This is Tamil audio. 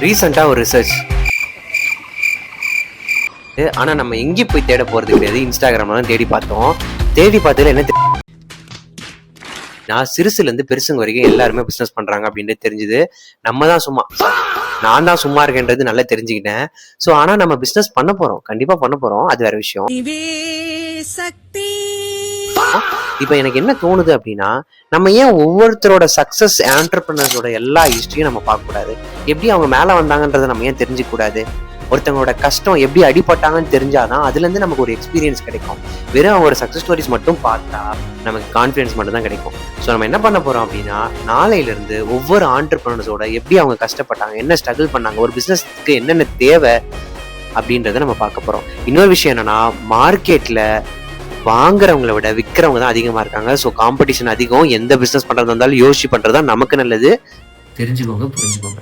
ரீசெண்டாக ஒரு ரிசர்ச், ஆனால் நம்ம எங்கேயும் போய் தேட போகிறது கிடையாது, இன்ஸ்டாகிராமில் தான் தேடி பார்த்தோம். தேடி பார்த்ததுல என்ன நான் சிறுசுலேருந்து பெருசுங்க வரைக்கும் எல்லாருமே பிஸ்னஸ் பண்ணுறாங்க அப்படின்றது தெரிஞ்சுது. நான் தான் சும்மா இருக்கேன்றது நல்லா தெரிஞ்சுக்கிட்டேன். ஸோ ஆனால் நம்ம பிஸ்னஸ் பண்ண போகிறோம், கண்டிப்பாக பண்ண போகிறோம், அது வேற விஷயம். இப்போ எனக்கு என்ன தோணுது அப்படின்னா, நம்ம ஏன் ஒவ்வொருத்தரோட சக்ஸஸ் ஆண்டர்பிரினர்ஸோட எல்லா ஹிஸ்ட்ரியும் நம்ம பார்க்கக்கூடாது? எப்படி அவங்க மேலே வந்தாங்கன்றதை நம்ம ஏன் தெரிஞ்சுக்க கூடாது? ஒருத்தவங்களோட கஷ்டம் எப்படி அடிபட்டாங்கன்னு தெரிஞ்சாதான் அதுலேருந்து நமக்கு ஒரு எக்ஸ்பீரியன்ஸ் கிடைக்கும். வெறும் அவங்களோட சக்ஸஸ் ஸ்டோரிஸ் மட்டும் பார்த்தா நமக்கு கான்ஃபிடன்ஸ் மட்டும் தான் கிடைக்கும். ஸோ நம்ம என்ன பண்ண போகிறோம் அப்படின்னா, நாளையிலேருந்து ஒவ்வொரு ஆண்டர்பிரினர்ஸோட எப்படி அவங்க கஷ்டப்பட்டாங்க, என்ன ஸ்ட்ரகிள் பண்ணாங்க, ஒரு பிஸ்னஸ்க்கு என்னென்ன தேவை அப்படின்றத நம்ம பார்க்க போகிறோம். இன்னொரு விஷயம் என்னன்னா, மார்க்கெட்டில் வாங்குறவங்களை விட விற்கிறவங்க தான் அதிகமாக இருக்காங்க. ஸோ காம்படிஷன் அதிகம். எந்த பிஸ்னஸ் பண்ணுறதா இருந்தாலும் யோசிச்சு பண்ணுறது தான் நமக்கு நல்லது. தெரிஞ்சுக்கோங்க, புரிஞ்சுக்கோங்க.